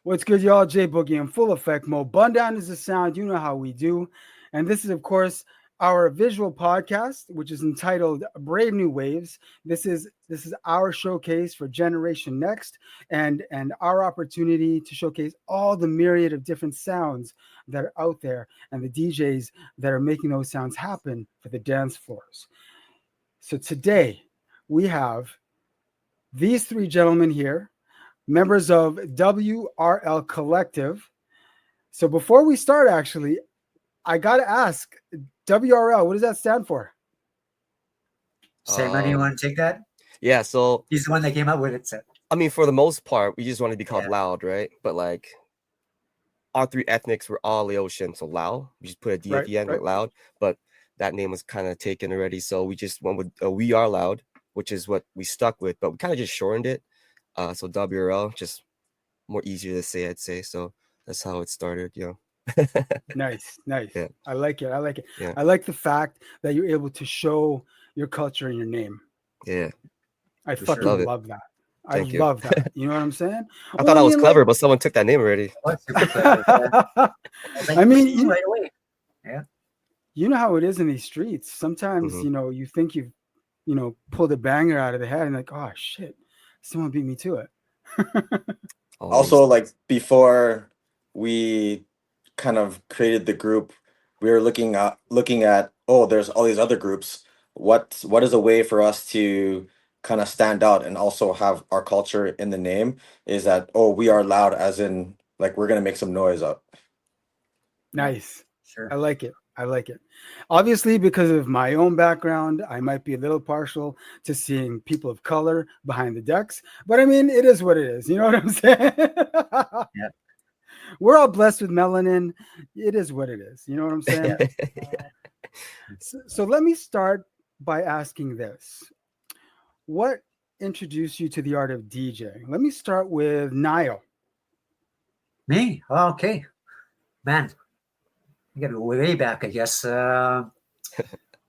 What's good, y'all? J Boogie in full effect mode. Bun down is the sound. You know how we do. And this is, of course, our visual podcast, which is entitled Brave New Waves. This is our showcase for Generation Next and our opportunity to showcase all the myriad of different sounds that are out there and the DJs that are making those sounds happen for the dance floors. So today we have these three gentlemen here, members of WRL Collective. So before we start, actually, I got to ask, WRL, what does that stand for? Sam, do you want to take that? Yeah, so he's the one that came up with it. So. I mean, for the most part, we just want to be called Loud, right? But like, all three ethnics were all Laotian, so Lao. We just put a D at the end with Loud, but that name was kind of taken already, so we just went with We Are Loud, which is what we stuck with, but we kind of just shortened it. So WRL, just more easier to say, I'd say. So that's how it started, Nice. Yeah. I like it. Yeah. I like the fact that you're able to show your culture in your name. Yeah. I fucking love that. Thank you. Love that. You know what I'm saying? I thought I was clever, but someone took that name already. I mean, right away. Yeah. You know how it is in these streets. Sometimes, you think you've, pulled a banger out of the head and like, oh shit, someone beat me to it. Also, like before we kind of created the group, we were looking at there's all these other groups. What is a way for us to kind of stand out and also have our culture in the name? Is that we are loud, as in like we're gonna make some noise up. Nice. Sure. I like it. Obviously, because of my own background, I might be a little partial to seeing people of color behind the decks, but I mean, it is what it is. You know what I'm saying? Yeah. We're all blessed with melanin. It is what it is. You know what I'm saying? So let me start by asking this. What introduced you to the art of DJing? Let me start with Niall. Me? Okay. Man. I got to go way back, I guess. After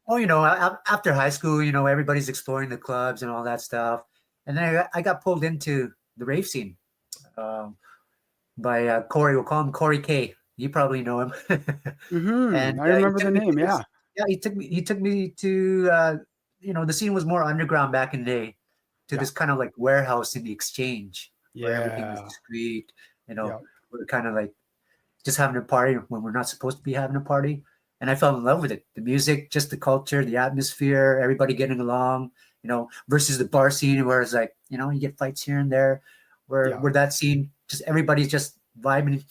high school, everybody's exploring the clubs and all that stuff. And then I got pulled into the rave scene by Corey. We'll call him Corey K. You probably know him. And I remember the name, yeah. Yeah, he took me to, the scene was more underground back in the day, to this kind of like warehouse in the Exchange. Yeah. Where everything was discreet, we're kind of like, just having a party when we're not supposed to be having a party. And I fell in love with it. The music, just the culture, the atmosphere, everybody getting along, versus the bar scene where it's like, you get fights here and there, where that scene, just everybody's just vibing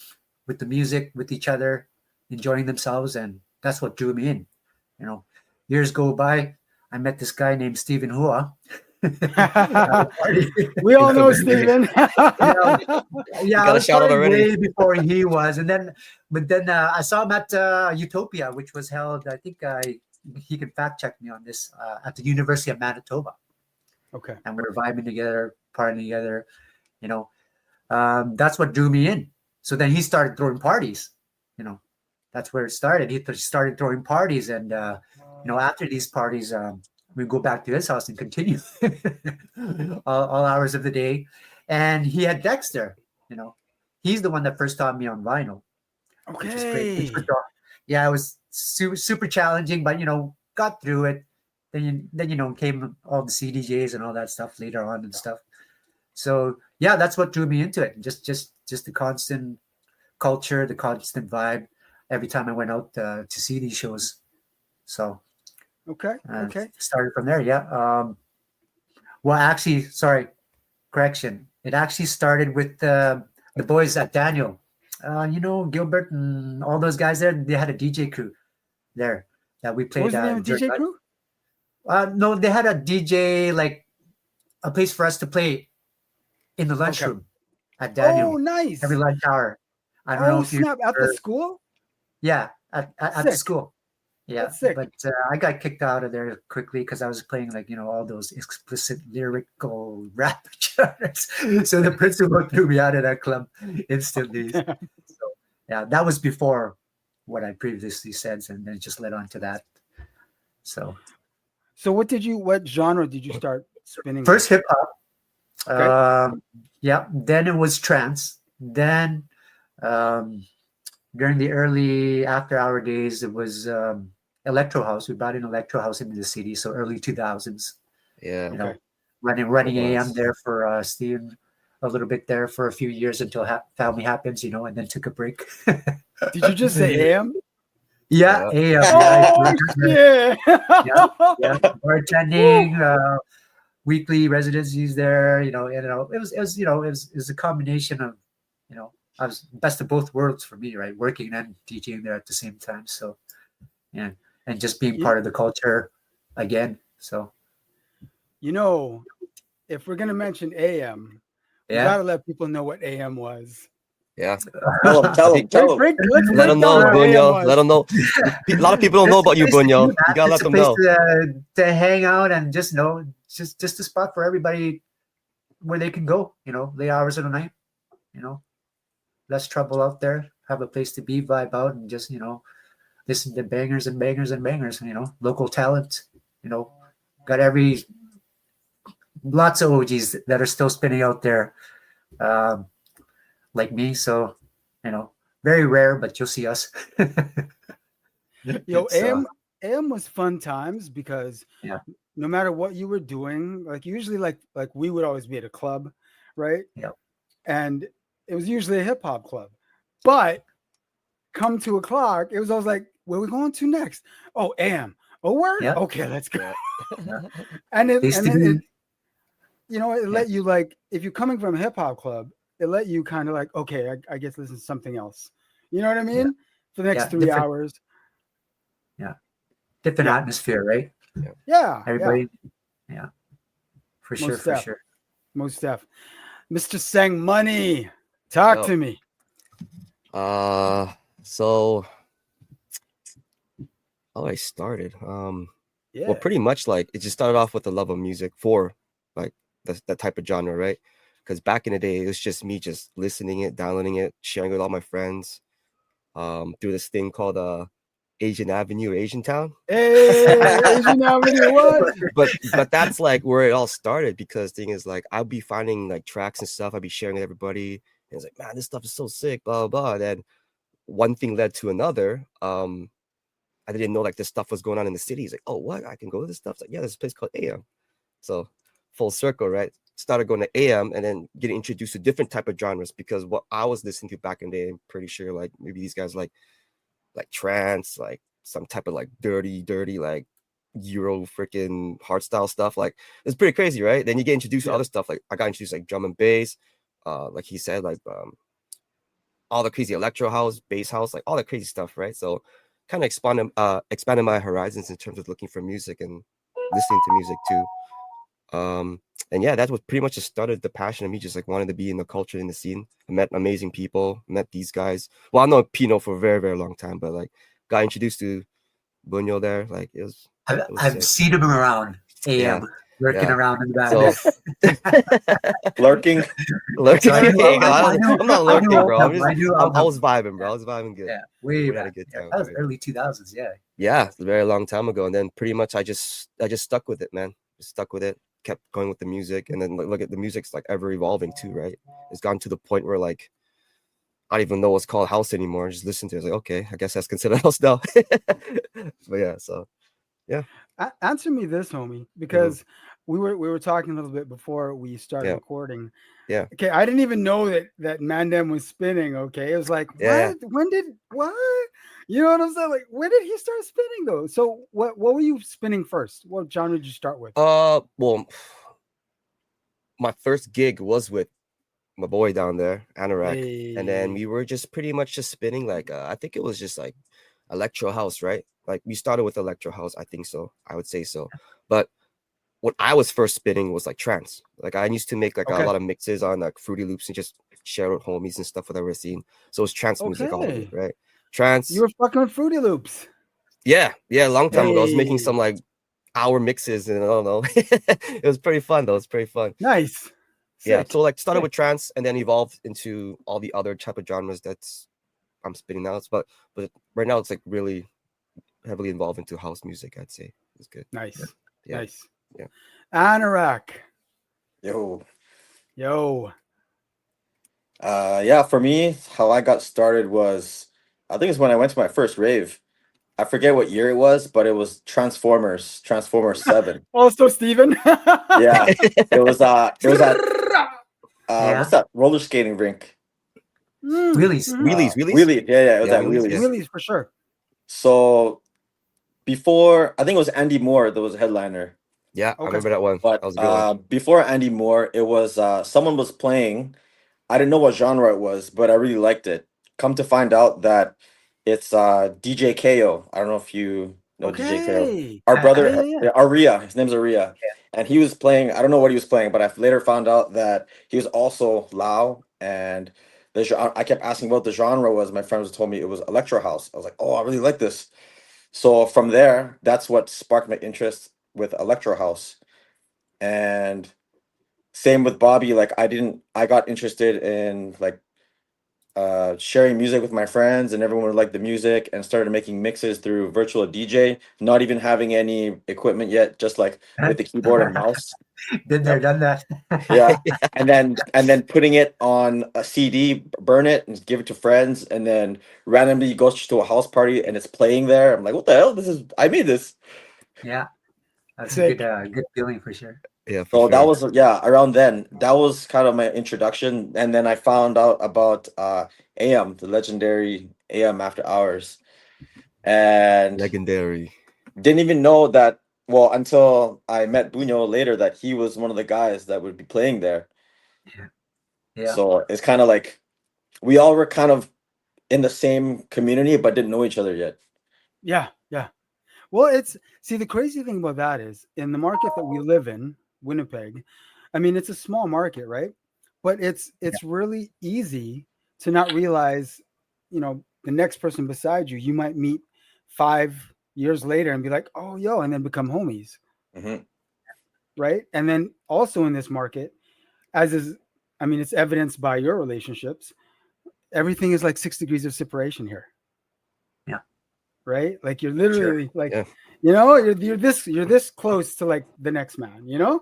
with the music, with each other, enjoying themselves. And that's what drew me in. Years go by. I met this guy named Stephen Hua. We all know Stephen. Yeah, I was shout out already way before he was, but then I saw him at Utopia, which was held. I think he can fact check me on this, at the University of Manitoba. Okay, and we were vibing together, partying together. That's what drew me in. So then he started throwing parties. That's where it started. He started throwing parties, and after these parties, we go back to his house and continue all hours of the day. And he had decks there. He's the one that first taught me on vinyl. Okay. Which is great. Yeah, it was super challenging, but got through it. Then came all the CDJs and all that stuff later on and stuff. So yeah, that's what drew me into it. Just the constant culture, the constant vibe. Every time I went out to see these shows. So. Okay. Started from there, yeah. Well, actually, sorry, correction. It actually started with the boys at Daniel. Gilbert and all those guys there. They had a DJ crew there that we played. What was the name of DJ crew? No, they had a DJ, like a place for us to play in the lunchroom at Daniel. Oh, nice! Every lunch hour. I don't know if you at the school. Yeah, at the school. Yeah, but I got kicked out of there quickly because I was playing all those explicit lyrical rap genres. So the principal threw me out of that club instantly. So yeah, that was before what I previously said, and then it just led on to that. So what genre did you start spinning? First hip hop. Okay. Yeah. Then it was trance. then during the early after hour days, it was Electro House. We brought in Electro House into the city, so early 2000s. Yeah. You know, running AM there for Steve a little bit there for a few years until Family Happens, you know, and then took a break. Did you just say AM? Yeah, AM. Oh, yeah, bartending, weekly residencies there. You know, and it was a combination of, you know, I was best of both worlds for me, right? Working and DJing there at the same time. So, yeah, and just being part of the culture again. So, you know, if we're gonna mention AM, we gotta let people know what AM was. Yeah. Tell them. Let them know, Bunyo. Let them know. A lot of people don't know about you, Bunyo. You gotta let them know. To hang out and just just a spot for everybody where they can go. You know, late hours of the night. You know, less trouble out there. Have a place to be, vibe out, and just, you know, listen to bangers and bangers and bangers. You know, local talent. You know, got lots of OGs that are still spinning out there. Like me, so, you know, very rare, but you'll see us. Yo, AM was fun times because no matter what you were doing, like usually like we would always be at a club, right? Yeah. And it was usually a hip hop club. But come 2 o'clock, it was always like, where are we going to next? Oh, AM. Oh, where? Yeah. Okay, let's go. And it you know, it let you, like, if you're coming from a hip hop club, it let you kind of like, okay, I guess listen to something else. You know what I mean? For the next 3 hours. Yeah. Different atmosphere, right? Yeah. Everybody. Yeah. For sure. Most def. Mr. Sang Money, talk to me. So how I started. Well, pretty much like it just started off with the love of music for like that type of genre, right? Because back in the day, it was just me just listening it, downloading it, sharing it with all my friends. Through this thing called Asian Avenue or Asian Town. Hey, Asian Avenue, what? But that's like where it all started, because thing is like I'll be finding like tracks and stuff, I'll be sharing with everybody, and it's like, man, this stuff is so sick, blah blah blah. And then one thing led to another. I didn't know like this stuff was going on in the city. It's like, oh, what? I can go to this stuff. It's like, yeah, there's a place called AM. So full circle, right? Started going to AM and then getting introduced to different type of genres, because what I was listening to back in the day, I'm pretty sure like maybe these guys like trance, like some type of like dirty like Euro freaking hardstyle stuff. Like it's pretty crazy, right? Then you get introduced to other stuff. Like I got introduced like drum and bass, like he said, like all the crazy electro house, bass house, like all that crazy stuff, right? So kind of expanded my horizons in terms of looking for music and listening to music too. And yeah, that was pretty much just started the passion of me just like wanting to be in the culture, in the scene. I met amazing people, met these guys. Well, I know Pino for a very, very long time, but like got introduced to Bunyo there. Like it was I've seen him around AM. Lurking around in the back. Lurking. I'm not lurking, bro. I was vibing, bro. I was vibing good. Yeah, we had a good time. That was early 2000s. Yeah, a very long time ago. And then pretty much I just stuck with it, man. Just stuck with it. Kept going with the music, and then look at the music's like ever evolving too, right? It's gotten to the point where like I don't even know what's called house anymore. Just listen to it. It's like, okay, I guess that's considered house now. But yeah, so yeah. Answer me this, homie, because we were talking a little bit before we started recording. Yeah. Okay, I didn't even know that Mandem was spinning. Okay, it was like, what? When did what? You know what I'm saying? Like, when did he start spinning though? So what were you spinning first? What genre did you start with? Well, my first gig was with my boy down there, Anorak, and then we were just pretty much just spinning like I think it was just like electro house, right? Like we started with electro house, I think so. I would say so. But what I was first spinning was like trance. Like I used to make like a lot of mixes on like Fruity Loops and just share with homies and stuff whatever I've seen. So it's trance music all of it, right? Trance. You were fucking with Fruity Loops. Yeah, a long time ago. I was making some like hour mixes and I don't know. It was pretty fun though. It's pretty fun. Nice. Yeah. So like started with trance and then evolved into all the other type of genres that's I'm spinning now. But right now it's like really heavily involved into house music, I'd say. It's good. Nice. Yeah. Nice. Yeah. Anorak. Yo. Yeah, for me, how I got started was, I think it's when I went to my first rave. I forget what year it was, but it was Transformers 7. Also, Steven. Yeah. It was at Yeah. what's that roller skating rink? Wheelies. Wheelies. Wheelie. Yeah, it was at Wheelies, yeah. Wheelies. Wheelies for sure. So before, I think it was Andy Moore that was a headliner. Yeah, I Okay. remember that one. But That was a good one. before Andy Moore, it was someone was playing. I didn't know what genre it was, but I really liked it. Come to find out that it's DJ KO. I don't know if you know DJ KO. Okay. Our Yeah, brother, Yeah. Aria, his name's Aria. And he was playing, I don't know what he was playing, but I later found out that he was also Lao. And I kept asking what the genre was. My friends told me it was Electro House. I was like, oh, I really like this. So from there, that's what sparked my interest with Electro House. And same with Bobby, like I got interested in like sharing music with my friends, and everyone would like the music, and started making mixes through virtual DJ, not even having any equipment yet, just like with the keyboard and mouse. Been there, done that. Yeah. And then putting it on a CD, burn it and give it to friends, and then randomly goes to a house party and it's playing there. I'm like, what the hell? I made this. Yeah, that's Sick. a good feeling for sure. Yeah, for So sure. that was, yeah, around then. That was kind of my introduction. And then I found out about AM, the legendary AM After Hours. And Legendary. didn't even know that, well, until I met Bunyo later, that he was one of the guys that would be playing there. Yeah. So it's kind of like we all were kind of in the same community but didn't know each other yet. Yeah. Well, the crazy thing about that is in the market that we live in, Winnipeg, I mean, it's a small market, right? But it's really easy to not realize, the next person beside you might meet 5 years later and be like, oh, yo, and then become homies. Mm-hmm. Right. And then also in this market, it's evidenced by your relationships. Everything is like 6 degrees of separation here. Yeah. Right. Like you're literally like, Yeah. you're this close to like the next man, Yeah.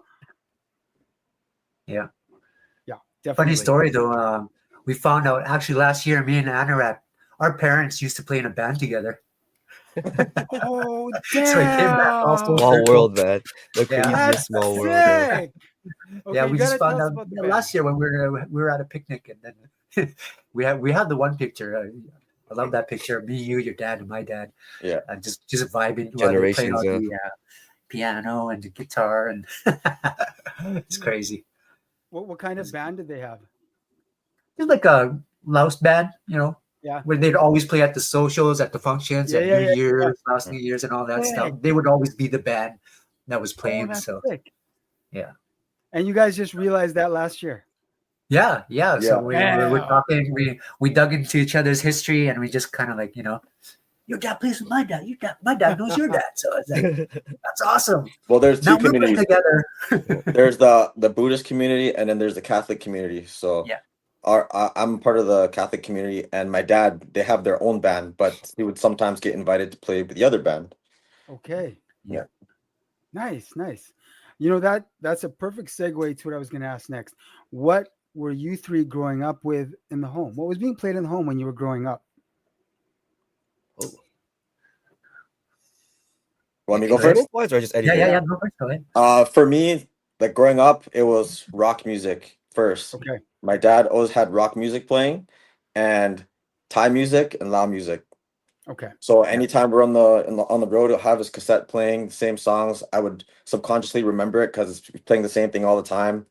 Yeah. Definitely. Funny story though. We found out actually last year, me and Anorak, our parents used to play in a band together. Oh, damn. So it came back all full Small circle. world, man. The Yeah. craziest That's small world. Man. sick. Okay, Yeah, we just found out about the last year when we were at a picnic, and then we had the one picture. I love that picture. Me, you, your dad, and my dad. Yeah. Just vibing while they playing Generations, on yeah. the piano and the guitar, and it's crazy. What kind of band did they have? It's like a louse band, Yeah. where they'd always play at the socials, at the functions, at New Year's, last New Year's, and all that stuff. They would always be the band that was playing. That's so sick. Yeah. And you guys just realized that last year. Yeah. Yeah. So we were talking. We dug into each other's history, and we just kind of like, your dad plays with my dad. My dad knows your dad. So it's like, that's awesome. Well, there's two Now we're playing communities. together. There's the Buddhist community, and then there's the Catholic community. So Yeah. I'm part of the Catholic community, and my dad, they have their own band, but he would sometimes get invited to play with the other band. Okay. Yeah. Nice. That's a perfect segue to what I was going to ask next. What were you three growing up with in the home? What was being played in the home when you were growing up? Oh. Want me to go first? Or just Eddie? Yeah. Go ahead. For me, like growing up, it was rock music first. Okay. My dad always had rock music playing, and Thai music and Lao music. Okay. So anytime we're on the road, he'll have his cassette playing the same songs. I would subconsciously remember it because it's playing the same thing all the time.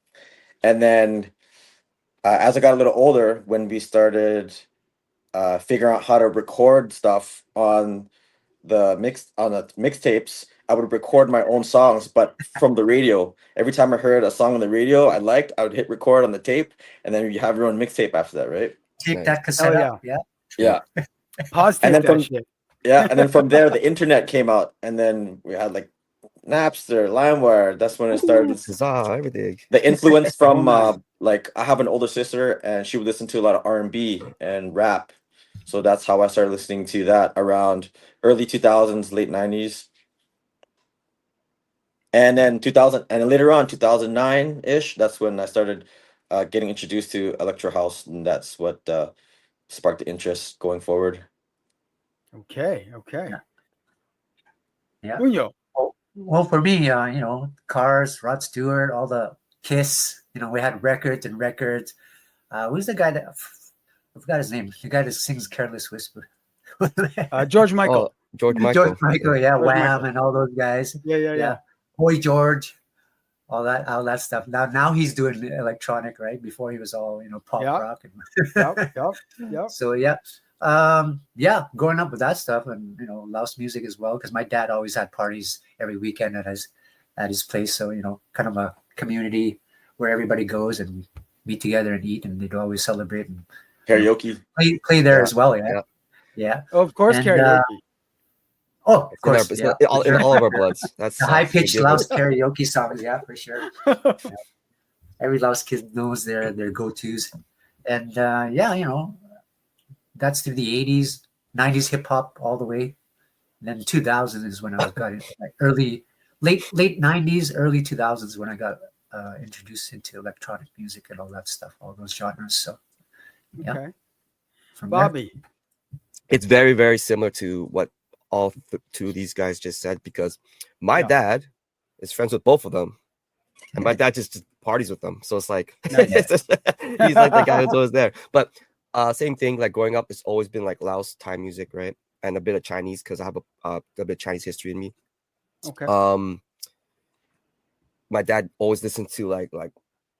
And then as I got a little older, when we started figuring out how to record stuff on the mixtapes, I would record my own songs, but from the radio. Every time I heard a song on the radio I liked, I would hit record on the tape, and then you have your own mixtape after that, right? Tape that cassette up. Yeah. Pause tape that shit. Yeah, and then from there the internet came out, and then we had like Napster, LimeWire. That's when it started. Everything. The influence from like I have an older sister, and she would listen to a lot of R&B and rap. So that's how I started listening to that around early 2000s, late 90s. And then 2000, and then later on 2009-ish, that's when I started getting introduced to electro house, and that's what sparked the interest going forward. Okay. Yeah. Gul0. Well, for me, Cars, Rod Stewart, all the Kiss. We had records and records. Who's the guy that I forgot his name? The guy that sings "Careless Whisper." George Michael. George Michael. George Michael, yeah, George Wham, Michael. and all those guys. Yeah. Boy George, all that stuff. Now he's doing electronic, right? Before he was all pop rock. Yep. So growing up with that stuff and Laos music as well, because my dad always had parties every weekend at his place. So kind of a community where everybody goes and meet together and eat, and they'd always celebrate and Karaoke. play there as well. Yeah. Oh, of course, karaoke. Of course. It's in all of our bloods. That's the high-pitched Laos karaoke songs, yeah, for sure. Every Laos kid knows their go-tos. And that's through the 80s, 90s hip-hop all the way. And then 2000s is when I got into late 90s, early 2000s when I got introduced into electronic music and all that stuff, all those genres. So, yeah. Okay. From Bobby. It's very, very similar to what all two of these guys just said, because my dad is friends with both of them, and my dad just parties with them. So it's like he's like the guy who's always there. But same thing, like growing up, it's always been like Laos Thai music, right, and a bit of Chinese because I have a bit of Chinese history in me. Okay. My dad always listened to like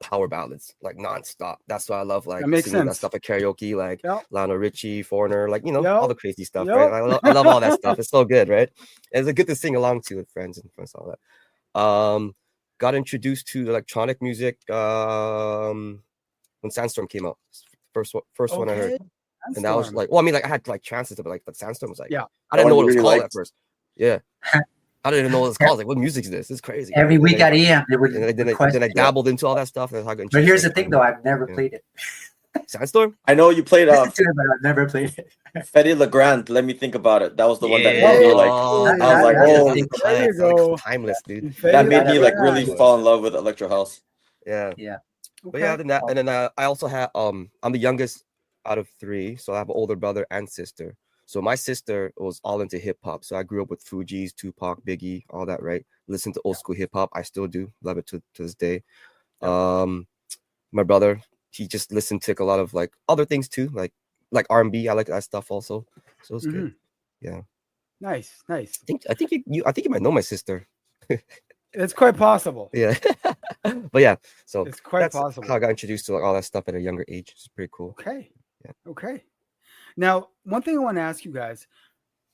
power ballads, like nonstop. That's why I love like that singing that stuff at karaoke, like Lionel Richie, Foreigner, like all the crazy stuff, right? I love all that stuff. It's so good, right? And it's good to sing along to with friends and all that. Got introduced to electronic music when Sandstorm came out. First one I heard. Sandstorm. And that was like, well, I mean, like I had like chances, but Sandstorm was like, I Oh, didn't know what it was really called liked. at first. Yeah. I didn't even know what it's called. Like, what music is this? It's crazy. Every week at EM, they would. Then I dabbled into all that stuff. And I got but here's the thing, though: I've never played it. Sandstorm? I know you played But I've never played it. Fetty Legrand. Let me think about it. That was the one that Yeah. made me like. Oh, I was like, oh, there you go. like timeless, dude. that made me like really fall in love with electro house. Yeah. But yeah, then I also have I'm the youngest out of 3, so I have an older brother and sister. So my sister was all into hip hop. So I grew up with Fugees, Tupac, Biggie, all that, right? Listen to old school hip hop. I still do. Love it to this day. My brother, he just listened to a lot of like other things too, like R&B. I like that stuff also. So it's good. Yeah. Nice. I think you might know my sister. It's quite possible. Yeah. But yeah, so it's quite possible. How I got introduced to like all that stuff at a younger age. It's pretty cool. Okay. Yeah. Okay. Now, one thing I want to ask you guys,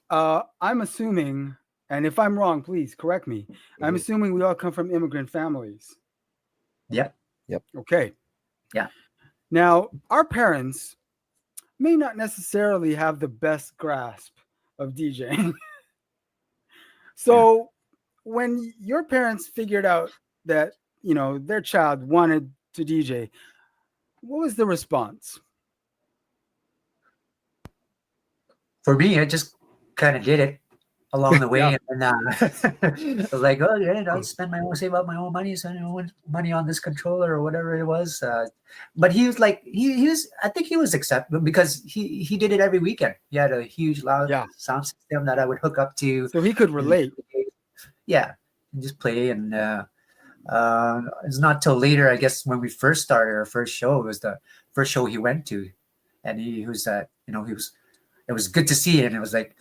I'm assuming, and if I'm wrong, please correct me. I'm assuming we all come from immigrant families. Yep. Okay. Yeah. Now, our parents may not necessarily have the best grasp of DJing. So when your parents figured out that, their child wanted to DJ, what was the response? For me, I just kind of did it along the way, and I was like, "Oh yeah, I'll save up my own money, spend my own money on this controller or whatever it was." But he was like, he was. I think he was acceptable because he did it every weekend. He had a huge loud sound system that I would hook up to, so he could relate. Yeah, and just play. And it's not till later, I guess, when we first started our first show. It was the first show he went to, and he was it was good to see it. And it was like,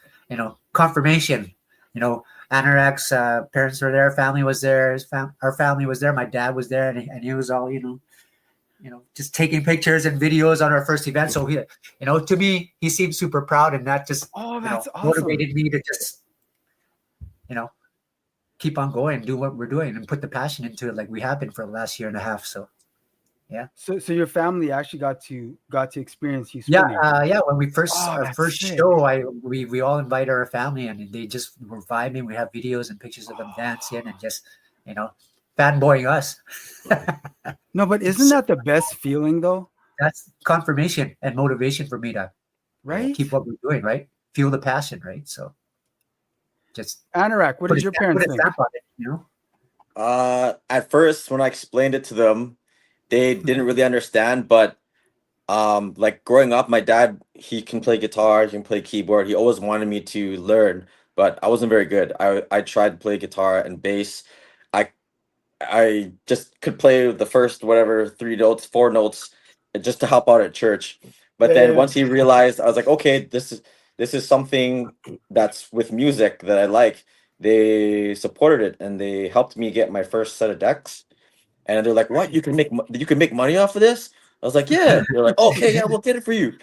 confirmation, Anorak's parents were there, family was there, our family was there, my dad was there, and he was all, just taking pictures and videos on our first event. So he, to me, he seemed super proud, and that just that's awesome. Motivated me to just, keep on going, do what we're doing, and put the passion into it like we have been for the last year and a half. So. Yeah. So your family actually got to experience you spinning. Yeah. When we first show, we all invited our family, and they just were vibing. We have videos and pictures of them dancing and just fanboying us. No, but isn't that the best feeling though? That's confirmation and motivation for me to keep what we're doing, right? Feel the passion, right? So just Anorak, what did your parents think? At At first, when I explained it to them, they didn't really understand, but like growing up, my dad, he can play guitar, he can play keyboard. He always wanted me to learn, but I wasn't very good. I tried to play guitar and bass. I I just could play the first whatever 3 notes, 4 notes, just to help out at church. But then Yeah. once he realized, I was like, okay, this is something that's with music that I like. They supported it and they helped me get my first set of decks. And they're like, "What? You can make money off of this?" I was like, "Yeah." They're like, "Okay, yeah, we'll get it for you."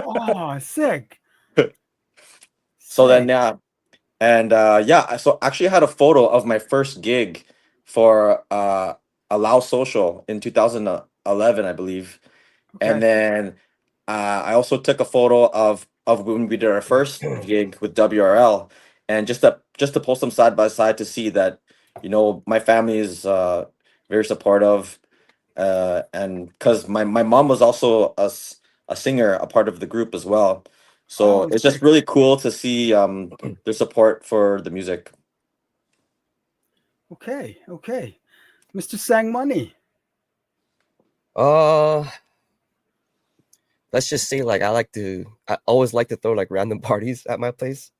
Oh, sick. So then, Sick. yeah, and yeah, so actually I had a photo of my first gig for Allow Social in 2011, I believe. And Okay. then I also took a photo of when we did our first gig with WRL, and just to post them side by side to see that, my family is very supportive, and because my mom was also a singer, a part of the group as well. So Oh, it's just sick. really cool to see their support for the music. Okay. Okay. Mr. Sang Money. Let's just say like I always like to throw like random parties at my place.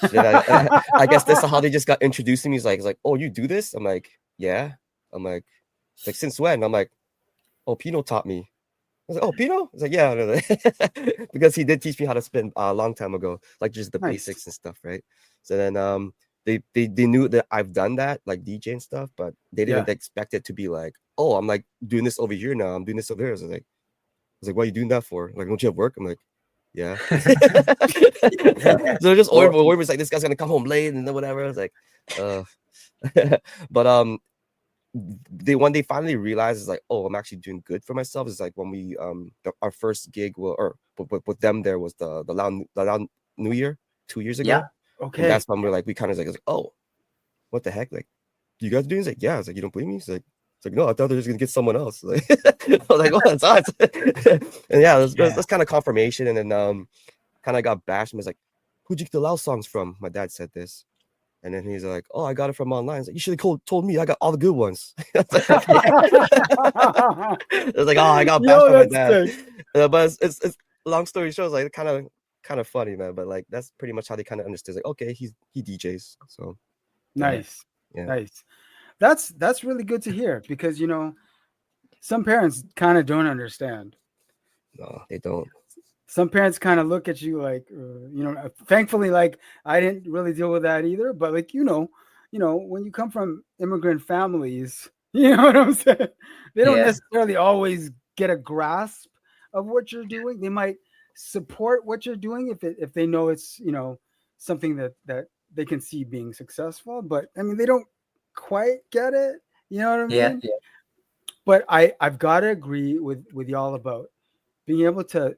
I guess that's how they just got introduced to me. It's like, oh, you do this? I'm like, yeah. I'm like, since when? I'm like, oh, Pino taught me. I was like, oh, Pino? It's like, yeah, because he did teach me how to spin a long time ago, like just the Nice. basics and stuff, right? So then they knew that I've done that, like DJ and stuff, but they didn't expect it to be like, oh, I'm like doing this over here now. I'm doing this over there. So I was like, what are you doing that for? Like, don't you have work? I'm like, yeah. So just always like, this guy's gonna come home late and then whatever. I was like, but when they finally realized, it's like, oh, I'm actually doing good for myself. It's like when we our first gig with them there was the loud New Year 2 years ago. Yeah. Okay. And that's when we're like, we kind of like, oh, what the heck? Like, you guys doing? It's like, yeah. It's like, you don't believe me? It's like, no, I thought they were just gonna get someone else. Like, I was like, oh, it's us. And yeah, that's kind of confirmation. And then kind of got bashed and was like, who'd you get the loud songs from? My dad said this. And then he's like, oh, I got it from online. Like, you should have told me. I got all the good ones. I was like, it was like, oh, I got bashed by my dad. But it's long story short, like kind of funny, man. But like that's pretty much how they kind of understood. Like, okay, he DJs. So nice. Yeah. Nice. That's really good to hear because some parents kind of don't understand. No, they don't. Some parents kind of look at you like, thankfully, like I didn't really deal with that either. But like, when you come from immigrant families, you know what I'm saying? They don't necessarily always get a grasp of what you're doing. They might support what you're doing if they know it's, something that they can see being successful. But I mean, they don't quite get it. You know what I mean? Yeah. But I've got to agree with y'all about being able to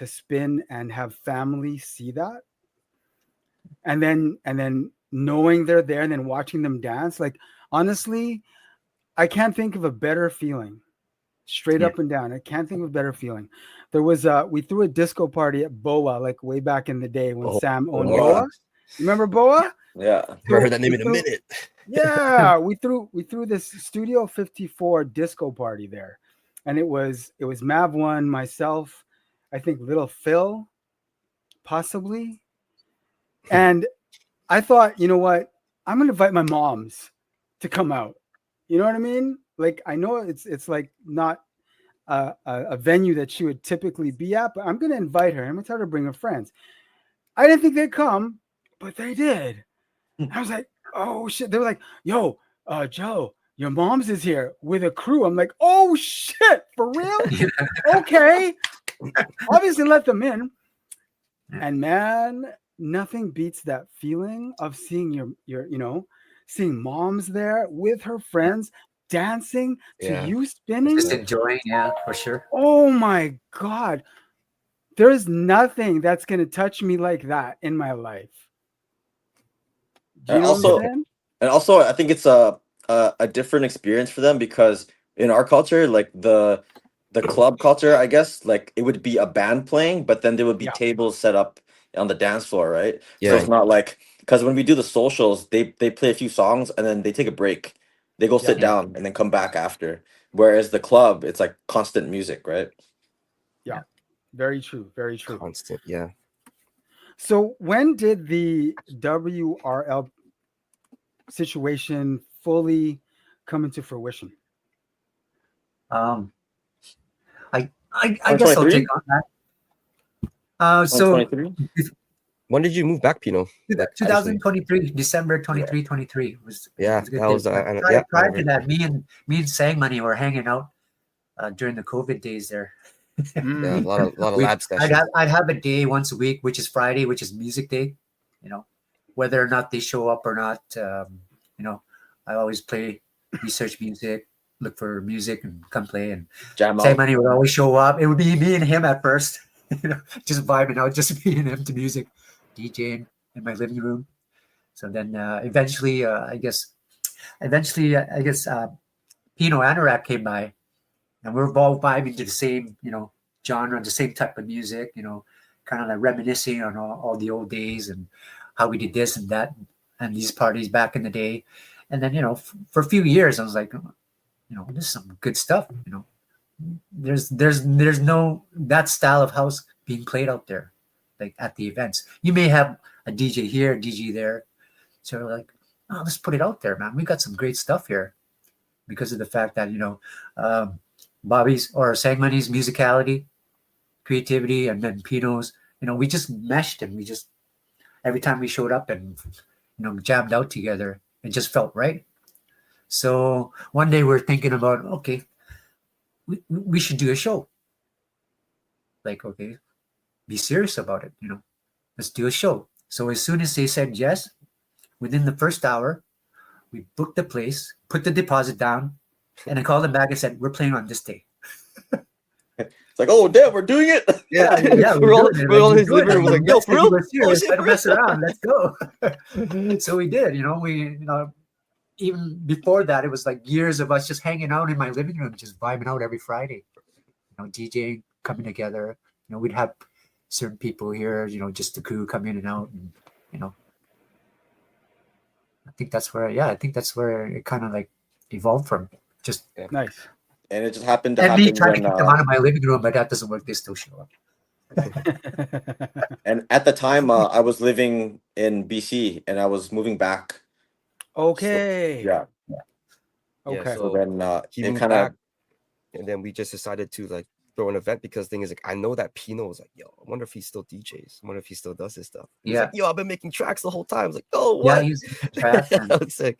spin and have family see that, and then knowing they're there and then watching them dance. Like honestly, I can't think of a better feeling. Straight up and down, I can't think of a better feeling. There was we threw a disco party at Boa like way back in the day when Sam owned Boa. You remember Boa? Yeah, I heard that name in a minute. Yeah, we threw this Studio 54 disco party there. And it was Mav One, myself, I think Little Phil, possibly. And I thought, you know what? I'm gonna invite my moms to come out. You know what I mean? Like I know it's like not a venue that she would typically be at, but I'm gonna invite her. I'm gonna tell her to bring her friends. I didn't think they'd come, but they did. I was like, oh shit. They were like, yo, Joe, your mom's is here with a crew. I'm like, oh shit, for real? Okay. Obviously let them in. And man, nothing beats that feeling of seeing your seeing mom's there with her friends dancing to you spinning. Just enjoying, for sure. Oh my God. There's nothing that's gonna touch me like that in my life. Do you know what I'm saying? And also, I think it's a different experience for them because in our culture, like the club culture, I guess, like it would be a band playing, but then there would be tables set up on the dance floor, right? Yeah. So it's not like because when we do the socials, they play a few songs and then they take a break, They go sit down and then come back after. Whereas the club, it's like constant music, right? Yeah. Very true. Very true. Constant, yeah. So when did the WRL situation fully come into fruition? I guess I'll take on that. So when did you move back, Pino? 2023, December 23 was. Yeah, was that was prior to that. Me and Sang Money were hanging out during the COVID days there. Yeah, a lot of lab sessions. I'd have a day once a week, which is Friday, which is music day. You know, whether or not they show up or not, you know, I always play, research music, look for music, and come play. And Sang Money would always show up. It would be me and him at first, you know, just vibing out, just me and him to music, DJing in my living room. So then eventually, I guess, Pino Anorak came by, and we were all vibing to the same, you know, genre, the same type of music, you know, kind of like reminiscing on all the old days and how we did this and that and these parties back in the day. And then, you know, for a few years, I was like, you know, this is some good stuff. You know, there's no that style of house being played out there, like at the events. You may have a DJ here, a DJ there. So we're like, oh, let's put it out there, man. We got some great stuff here because of the fact that, you know, Bobby's or Sang Money's musicality, creativity, and then Pino's, you know, we just meshed and we just, every time we showed up and, you know, jammed out together, it just felt right. So one day we're thinking about, okay, we should do a show. Like, okay, be serious about it, you know, let's do a show. So as soon as they said yes, within the first hour, we booked the place, put the deposit down, and I called them back and said, we're playing on this day. It's like, oh, damn, we're doing it. Yeah, we're all in his living room. Like, yo, for real? Let's mess around. Let's go. So we did, you know, you know, even before that, it was like years of us just hanging out in my living room, just vibing out every Friday, you know, DJing, coming together. You know, we'd have certain people here, you know, just the crew come in and out, and, you know, I think that's where it kind of like evolved from. Just nice. And it just happened to happen. Me trying to keep them out of my living room, but that doesn't work. They still show up. And at the time, I was living in BC, and I was moving back. Okay. So, yeah. Okay. So then he it moved kind back, of, and then we just decided to like throw an event because the thing is like I know that Pino was like, yo, I wonder if he still DJs. I wonder if he still does his stuff. He's like, yo, I've been making tracks the whole time. I was like, oh, what? Yeah, he's tracks. I was sick.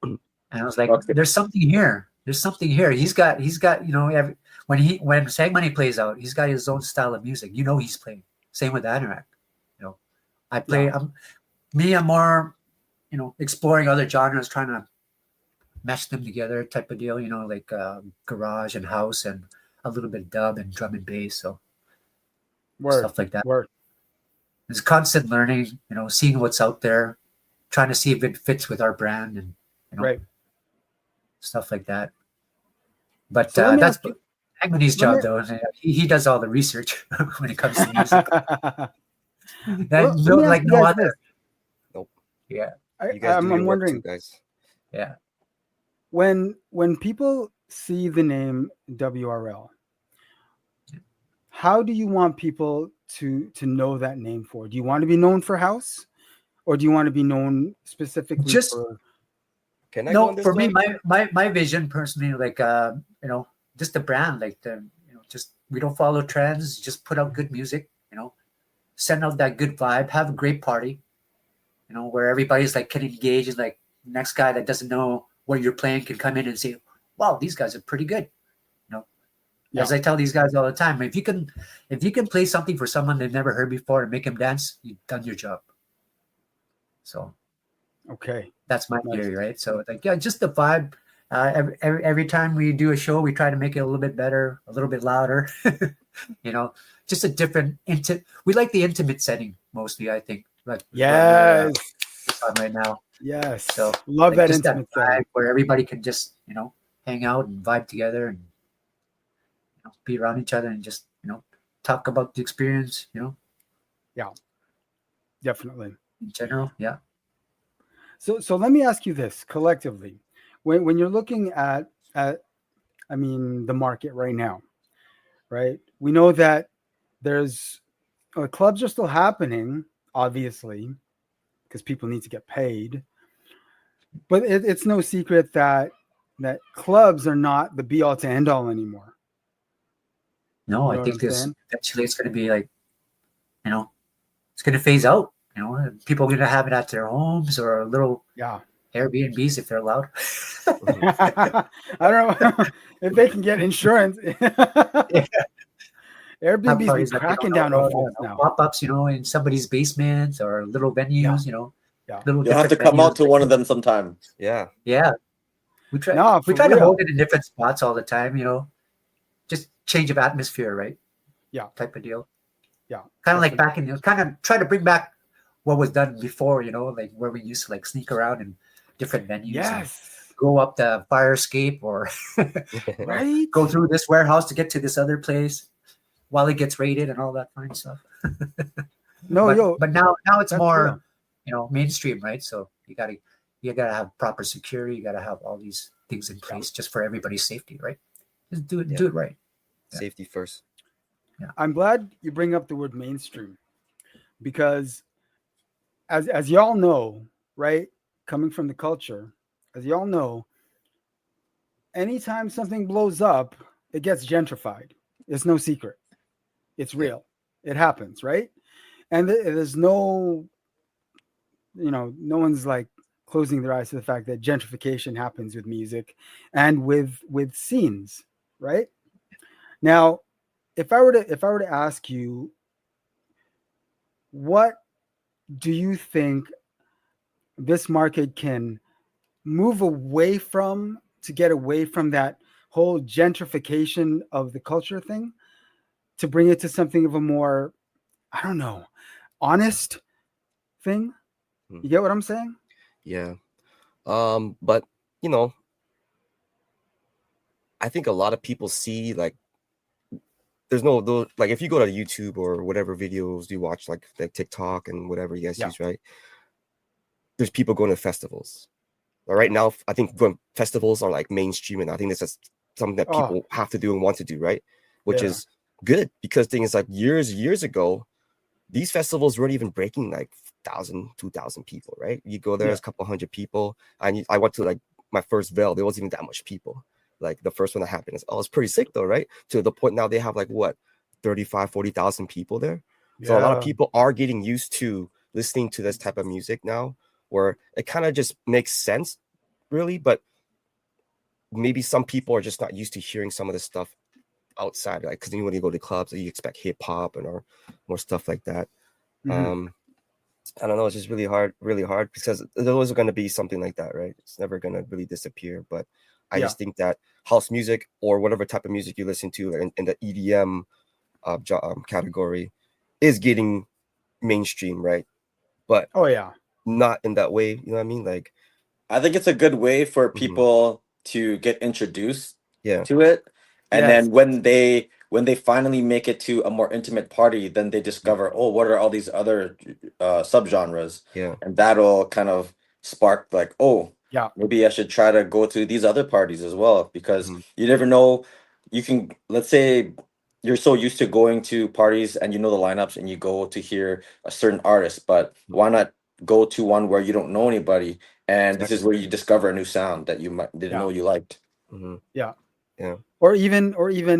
And I was like, there's something here. There's something here. He's got, you know, when Sang Money plays out, he's got his own style of music. You know, he's playing. Same with Anorak. You know, I play. I'm more, you know, exploring other genres, trying to mesh them together, type of deal. You know, like garage and house and a little bit of dub and drum and bass. So stuff like that. There's constant learning. You know, seeing what's out there, trying to see if it fits with our brand, and you know, stuff like that. But so that's Agne's job, though. He does all the research when it comes to music. No other. Nope. Yeah. I'm wondering, too, guys. Yeah. When people see the name WRL, how do you want people to know that name for? Do you want to be known for house, or do you want to be known specifically for? Can I go on this for me, my vision personally, like you know, just the brand, like you know, just we don't follow trends, just put out good music, you know, send out that good vibe, have a great party, you know, where everybody's like can engage, and like next guy that doesn't know what you're playing can come in and say, wow, these guys are pretty good. You know, as I tell these guys all the time, if you can play something for someone they've never heard before and make them dance, you've done your job. So okay, that's my theory, right? So like, yeah, just the vibe. Every time we do a show, we try to make it a little bit better, a little bit louder. You know, just a different we like the intimate setting mostly, I think. Like yes, right now. Yes, so love like that intimate setting where everybody can just, you know, hang out and vibe together and, you know, be around each other and just, you know, talk about the experience. You know. Yeah, definitely. In general, yeah. So let me ask you this collectively. when you're looking at I mean the market right now, right? We know that there's clubs are still happening, obviously, because people need to get paid. But it's no secret that clubs are not the be all to end all anymore. No, I think this eventually it's going to be like, it's going to phase out. People are going to have it at their homes or little Airbnbs if they're allowed. I don't know if they can get insurance. Airbnb's be cracking down on folks now. Pop-ups, in somebody's basement or little venues, You'll have to come out to one of them sometime. Yeah. We try to hold it in different spots all the time, just change of atmosphere, right? Yeah. Type of deal. Yeah. Kind of like back in, kind of try to bring back what was done before, like where we used to like sneak around in different venues. Yes. Go up the fire escape or right. Go through this warehouse to get to this other place while it gets raided and all that fine stuff. But now it's more, mainstream, right? So you gotta have proper security. You gotta have all these things in place just for everybody's safety, right? Just do it right. Safety first. Yeah. I'm glad you bring up the word mainstream because as y'all know, right, coming from the culture, as y'all know, anytime something blows up, it gets gentrified. It's no secret. It's real. It happens, right? And there's no one's like closing their eyes to the fact that gentrification happens with music and with scenes, right? Now, if I were to ask you, what do you think this market can move away from to get away from that whole gentrification of the culture thing to bring it to something of a more, I don't know, honest thing? You get what I'm saying? Yeah. But I think a lot of people see like there's like if you go to YouTube or whatever videos you watch, like TikTok and whatever you guys use, right? There's people going to festivals. Right now, I think when festivals are like mainstream, and I think this is something that people have to do and want to do, right? Which is good because things like years ago, these festivals weren't even breaking like 1,000, 2,000 people, right? You go there, there's a couple hundred people. I went to like my first Veil, there wasn't even that much people. Like the first one that happened is, it's pretty sick though, right? To the point now they have like what, 35, 40,000 people there. So a lot of people are getting used to listening to this type of music now, where it kind of just makes sense, really. But maybe some people are just not used to hearing some of this stuff outside, like because when you go to clubs, you expect hip hop and or more stuff like that. I don't know. It's just really hard because there's always going to be something like that, right? It's never going to really disappear. But I just think that house music or whatever type of music you listen to in the EDM category is getting mainstream, right? But not in that way. You know what I mean? Like, I think it's a good way for people to get introduced to it, and then when they finally make it to a more intimate party, then they discover, what are all these other subgenres? And that'll kind of spark like, maybe I should try to go to these other parties as well, because you never know. You can, let's say you're so used to going to parties and you know the lineups and you go to hear a certain artist, but why not go to one where you don't know anybody, and this is where you discover a new sound that you didn't know you liked. Or even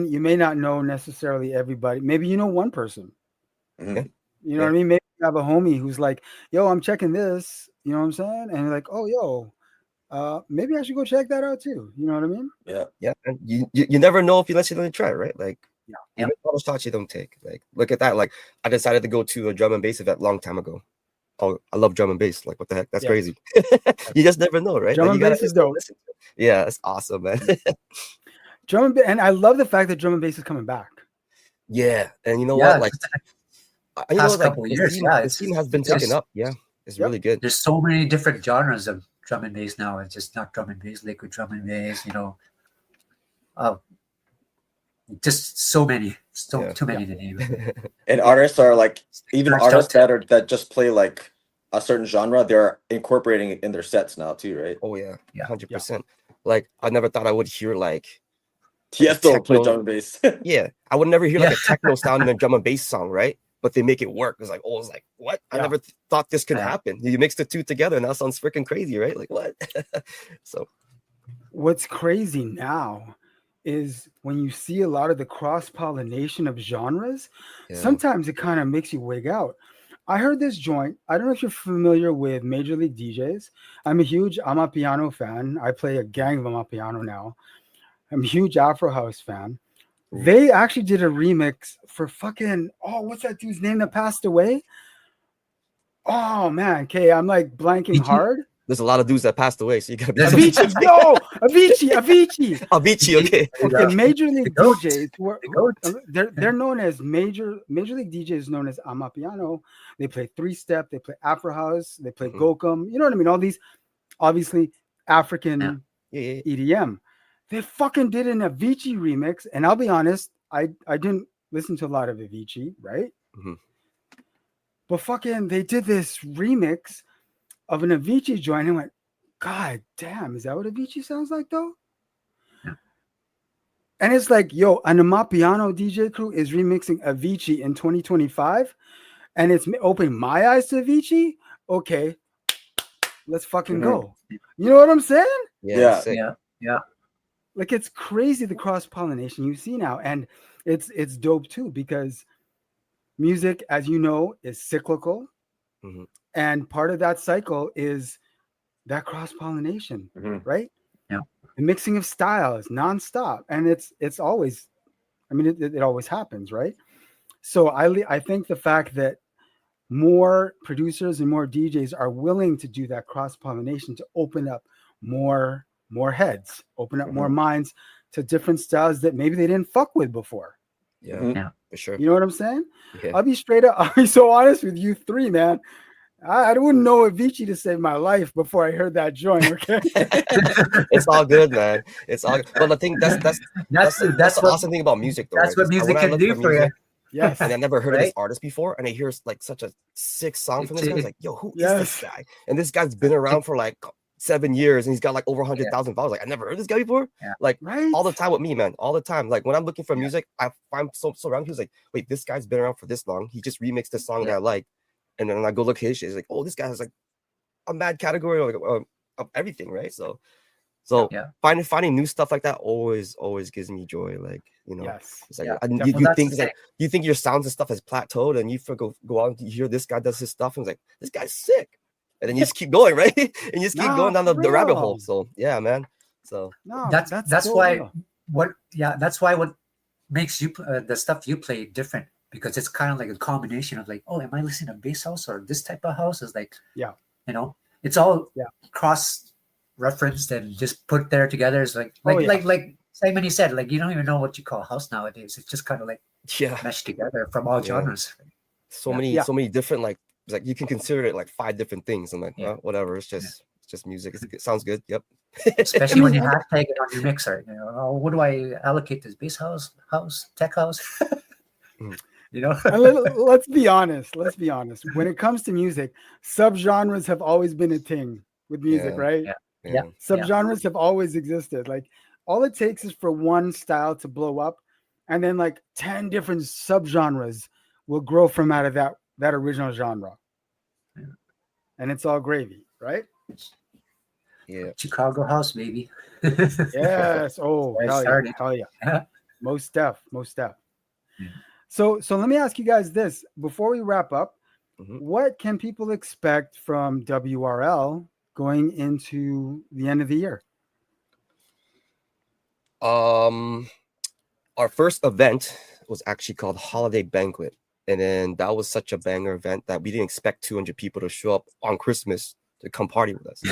you may not know necessarily everybody. Maybe you know one person. You know what I mean? Maybe you have a homie who's like, yo, I'm checking this, you know what I'm saying? And you're like, oh, yo, maybe I should go check that out too. You know what I mean? Yeah. And you never know if you let you try, right? Like, all shots you don't take. Like, look at that. Like, I decided to go to a drum and bass event a long time ago. Oh, I love drum and bass. Like, what the heck? That's crazy. You just never know, right? Drum and bass is dope. Yeah, it's awesome, man. And I love the fact that drum and bass is coming back. Yeah, and you know what? Like, past couple of years, the scene has been taken up. Yeah, it's really good. There's so many different genres of drum and bass now. It's just not drum and bass, liquid drum and bass. Just so many, too many to name. And artists are like, even artists that just play like a certain genre, they're incorporating it in their sets now too, right? Oh yeah, 100%. Like I never thought I would hear like Tiesto play drum and bass. Yeah, I would never hear like a techno sound in a drum and bass song, right? But they make it work. It's like, oh, it's like what? I never thought this could happen. You mix the two together, and that sounds freaking crazy, right? Like what? So, what's crazy now is when you see a lot of the cross-pollination of genres, sometimes it kind of makes you wig out. I heard this joint. I don't know if you're familiar with Major League DJs. I'm a huge Amapiano fan. I play a gang of Amapiano now. I'm a huge Afro House fan. Ooh. They actually did a remix for fucking, what's that dude's name that passed away? Oh, man. Okay, I'm like blanking hard. There's a lot of dudes that passed away, so you gotta be Avicii. Avicii, okay. Okay, Major League DJs they're known as Major League DJs known as Amapiano. They play 3-step, they play Afro House, they play Gokum. You know what I mean? All these obviously African EDM. They fucking did an Avicii remix, and I'll be honest, I didn't listen to a lot of Avicii, right? Mm-hmm. But fucking they did this remix of an Avicii joint and went, God damn, is that what Avicii sounds like though? Yeah. And it's like, yo, an Amapiano DJ crew is remixing Avicii in 2025 and it's opening my eyes to Avicii? Okay, let's fucking go. You know what I'm saying? Yeah. Like it's crazy the cross-pollination you see now. And it's dope too because music, as you know, is cyclical. Mm-hmm. And part of that cycle is that cross-pollination, right? Yeah. The mixing of styles nonstop. And it's always, I mean, it always happens, right? So I think the fact that more producers and more DJs are willing to do that cross-pollination to open up more heads, open up more minds to different styles that maybe they didn't fuck with before. Yeah, for sure. You know what I'm saying? Yeah. I'll be straight up. I'll be so honest with you three, man. I wouldn't know Avicii to save my life before I heard that joint. Okay, it's all good, man. It's all good. But the thing that's the awesome thing about music, though. That's right? what music can do for you. Yes, and I never heard of this artist before, and I hear like such a sick song from this guy. I was like, yo, who is this guy? And this guy's been around for like 7 years, and he's got like over 100,000 followers. Like I never heard this guy before. Yeah. Like all the time with me, man. All the time. Like when I'm looking for music, I find so around. He was like, wait, this guy's been around for this long. He just remixed this song that I like. And then I go look at his shit. It's like, oh, this guy has like a mad category of everything, right? So finding new stuff like that always gives me joy. Like, you know, it's like you think your sounds and stuff has plateaued, and you go out and you hear this guy does his stuff, and it's like, this guy's sick, and then you just keep going, right? And you just keep going down the rabbit hole. So yeah, man. So that's why what makes you the stuff you play different. Because it's kind of like a combination of like, oh, am I listening to bass house or this type of house? Is like, you know, it's all cross referenced and just put there together. It's like Simon, he said, like, you don't even know what you call house nowadays. It's just kind of like meshed together from all genres. So many different, like you can consider it like 5 different things. I'm like, whatever. It's just music. It sounds good. Yep. Especially when you hashtag it on your mixer. You know, oh, what do I allocate this bass house, tech house? You know, let's be honest. When it comes to music, subgenres have always been a thing with music, right? Yeah. Subgenres have always existed. Like all it takes is for one style to blow up, and then like 10 different subgenres will grow from out of that original genre. Yeah. And it's all gravy, right? Yeah. Chicago house, baby. Yes. Oh, hell yeah. Most def. Yeah. So let me ask you guys this before we wrap up. What can people expect from WRL going into the end of the year? Our first event was actually called Holiday Banquet, and then that was such a banger event that we didn't expect 200 people to show up on Christmas to come party with us.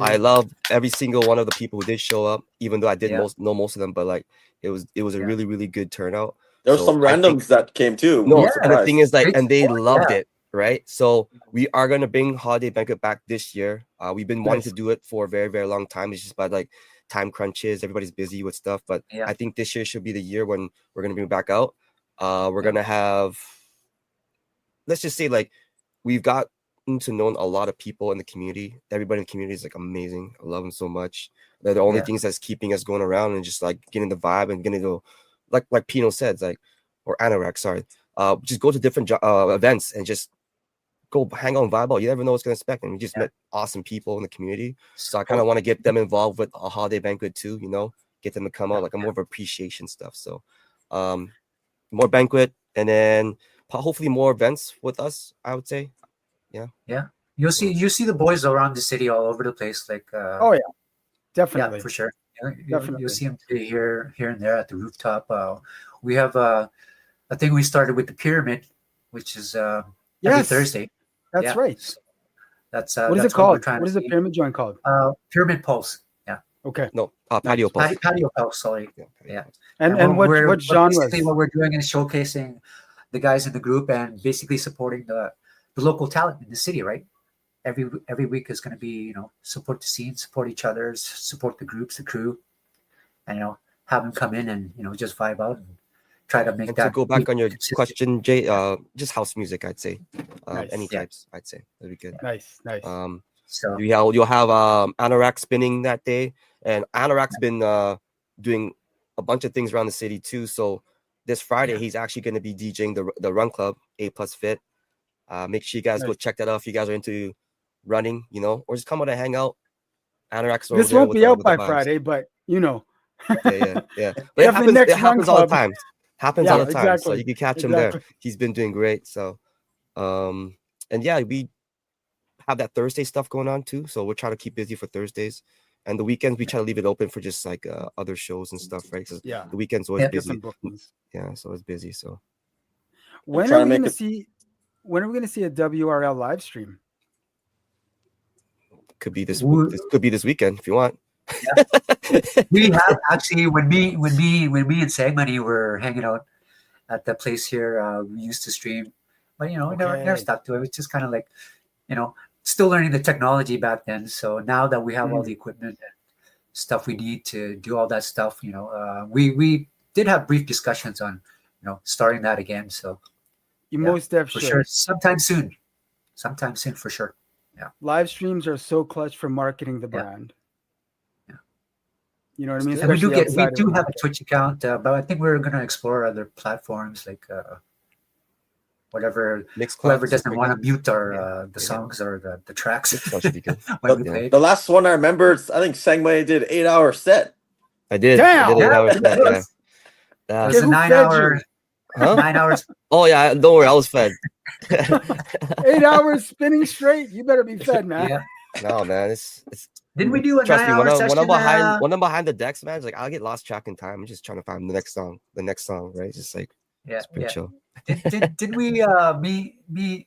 I love every single one of the people who did show up, even though I didn't know most of them, but like it was a really, really good turnout. There were some randoms that came too. No, and the thing is like, and they loved it, right? So we are gonna bring Holiday Banquet back this year. We've been wanting to do it for a very, very long time. It's just by like time crunches, everybody's busy with stuff. But I think this year should be the year when we're gonna bring it back out. We're gonna have, let's just say like we've got to know a lot of people in the community. Everybody in the community is like amazing. I love them so much. They're the only things that's keeping us going around and just like getting the vibe and getting to, like Pino said, like, or Anorak, sorry. Just go to different events and just go hang out and vibe out. You never know what's going to expect. And we just met awesome people in the community. So I kind of want to get them involved with a holiday banquet too, you know, get them to come out, like a more of appreciation stuff. So more banquet, and then hopefully more events with us, I would say. Yeah. You see the boys around the city all over the place. Like oh yeah, definitely. Yeah, for sure. Definitely. You'll see them here and there at the rooftop. We have a thing we started with the pyramid, which is every Thursday. That's right. So that's what is it called? What is the pyramid joint called? Pyramid Pulse. Yeah. Okay. No, Patio Pulse. Patio Pulse. Sorry. Yeah. And what genres? Basically, what we're doing is showcasing the guys in the group and basically supporting the local talent in the city, right? Every week is going to be, support the scene, support each other, support the groups, the crew, and have them come in and just vibe out and try to make and that. To go back on your question, Jay, just house music, I'd say. Nice. Any types, I'd say that'd be good. Nice. So you'll have Anorak spinning that day, and Anorak's been doing a bunch of things around the city too. So this Friday he's actually going to be DJing the Run Club A+ Fit. Make sure you guys go check that out if you guys are into running, or just come out and hang out. Anorak's this won't be out by Friday, but yeah. But it happens all the time. Happens all the time. Exactly. So you can catch him there. He's been doing great. So, and yeah, we have that Thursday stuff going on too. So we're trying to keep busy for Thursdays, and the weekends we try to leave it open for just like other shows and stuff, right? Because the weekends always busy. Yeah, so it's busy. So when are we going to see a WRL live stream? Could be this weekend if you want. Yeah. We have actually when me and Sagmani were hanging out at the place here, we used to stream, but we never stuck to it. It's just kind of like, still learning the technology back then. So now that we have all the equipment and stuff we need to do all that stuff, we did have brief discussions on, starting that again. So you most definitely for sure, sometime soon for sure. Yeah, live streams are so clutch for marketing the brand. You know what I mean? And we do have a Twitch account, but I think we're going to explore other platforms like whatever. Whoever doesn't want to mute our the songs or the tracks. The last one I remember, I think Sangmai did 8-hour set. I did. Damn. I did 8 hours set. It was a 9 hour. Huh? 9 hours. Oh yeah, don't worry, I was fed. 8 hours spinning straight. You better be fed, man. Yeah. No, man, it's. Didn't we do a 9-hour session? When I'm behind the decks, man, it's like I'll get lost track in time. I'm just trying to find the next song, right? Just like it's pretty chill. Did we me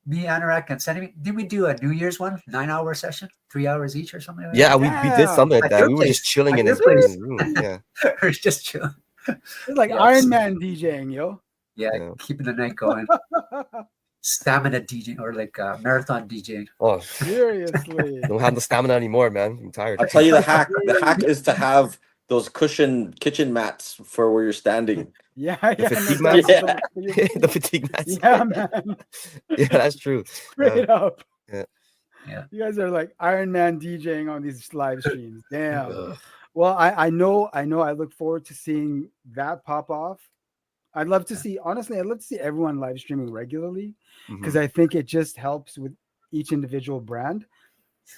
Anorak and Sandy, did we do a New Year's one 9-hour session, 3 hours each or something like that? We did something like that. We were just chilling in his room. Yeah. We're just chilling. It's like Iron Man DJing, yo. Yeah, keeping the night going. Stamina DJing or like marathon DJing. Oh, seriously. Don't have the stamina anymore, man. I'm tired. I'll tell you the hack. The hack is to have those cushion kitchen mats for where you're standing. Yeah, the fatigue mats. Yeah. The fatigue mats. Yeah, man. Yeah, that's true. Straight up. Yeah. You guys are like Iron Man DJing on these live streams. Damn. Well, I know. I look forward to seeing that pop off. I'd love to see, honestly, I'd love to see everyone live streaming regularly because I think it just helps with each individual brand.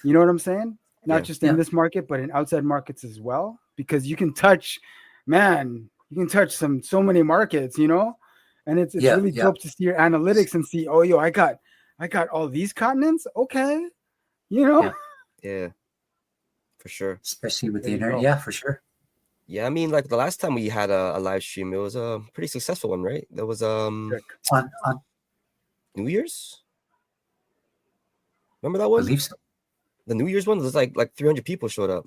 You know what I'm saying? Not just in this market, but in outside markets as well, because you can touch so many markets, and it's really dope to see your analytics and see, oh, yo, I got all these continents. Okay. Yeah, for sure. Especially with the internet. Yeah, for sure. Yeah, I mean, like the last time we had a live stream, it was a pretty successful one, right? That was on New Year's. Remember that one? I believe so. The New Year's one was like 300 people showed up.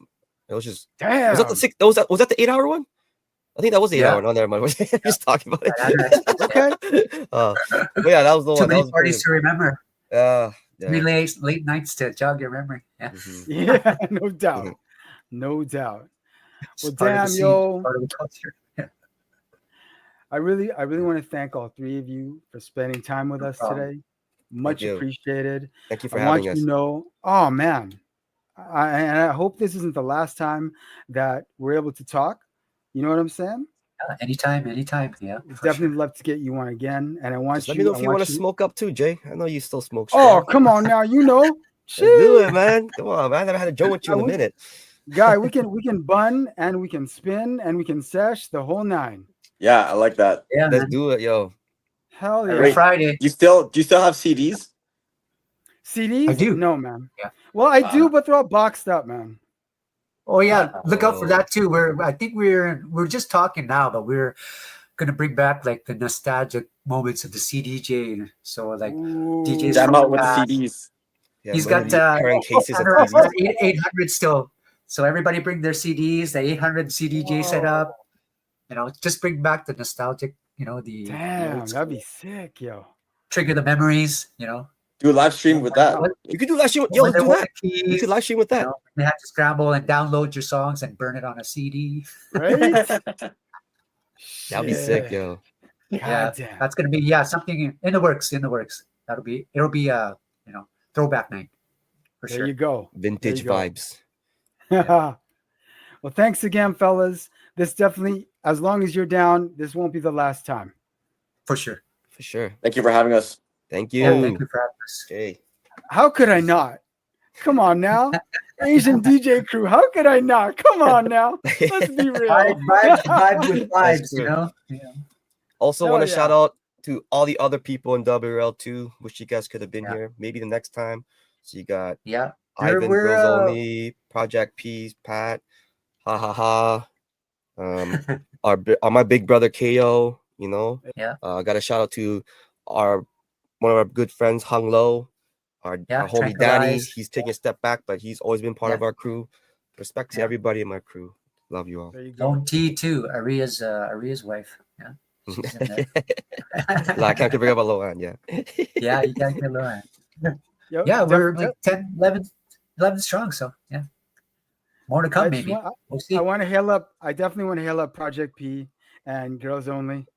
It was just damn. Was that the 8-hour one? I think that was the 8-hour. No, never mind. We're just talking about it. Okay. But yeah, that was the Too one. many parties to remember. Yeah. Three late nights to jog your memory. Yeah. Yeah, no doubt. No doubt. Well, damn, yo. Part of the culture. Yeah. I really want to thank all three of you for spending time with us today. Much appreciated. Thank you for having us. You know, oh man, I hope this isn't the last time that we're able to talk. You know what I'm saying? Anytime. Yeah. Definitely love to get you on again. And I want Let me know if you want to smoke up too, Jay. I know you still smoke. Oh, come on now. You know. Let's do it, man. Come on, man. I haven't had a joint with you in a minute. Guy, we can bun and we can spin and we can sesh the whole 9. Yeah, I like that. Yeah, let's do it, yo. Hell yeah. Every Friday. Do you still have CDs? CDs? I do. No, man. Yeah. Well, I do, but they're all boxed up, man. Oh yeah, look out for that too. I think we're just talking now, but we're gonna bring back like the nostalgic moments of the CDJ. So like DJs jam out with CDs. Yeah, he's got current cases of 800 still. So everybody bring their CDs, the 800 CDJ setup. You know, just bring back the nostalgic. You know, that'd be sick, yo. Trigger the memories. You know. Do a live stream with that. You could do live stream. Yo, do that. You could live stream with that. You know, you have to scramble and download your songs and burn it on a CD. Right? That'd be sick, yo. Yeah, that's gonna be something in the works. It'll be throwback night for sure. There you go. Vintage vibes. Well, thanks again, fellas. This definitely, as long as you're down, this won't be the last time. For sure. Thank you for having us. Thank you. Yeah, thank you for having us. Hey. How could I not? Come on now. Asian DJ crew. How could I not? Come on now. Let's be real. Vibes with vibes, you know? Yeah. Also want to shout out to all the other people in WRL too. Wish you guys could have been here. Maybe the next time. So you got Ivan, Girls Only, Project Peace, Pat, Ha Ha Ha. My big brother KO, you know. Yeah. Got a shout out to one of our good friends, Hung Lo, our homie Danny. He's taking a step back, but he's always been part of our crew. Respect to everybody in my crew. Love you all. Lone T too, Aria's wife. Yeah. I can't forget about Loan, yeah, you can't get Loan. We're like 10, 11 strong, so yeah. More to come, maybe. We'll see. I definitely want to hail up Project P and Girls Only.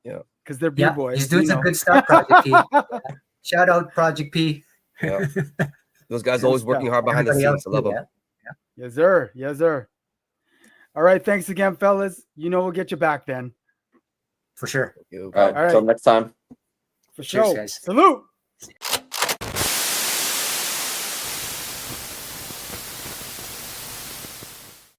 Yeah. Because they're B-boys. He's doing some good stuff, Project P. Shout out Project P. Yeah. Those guys always working hard behind the scenes. I love them. Yeah. Yes, sir. Yes, sir. All right. Thanks again, fellas. You know we'll get you back then. For sure. All right. Until next time. For sure. Guys. Salute.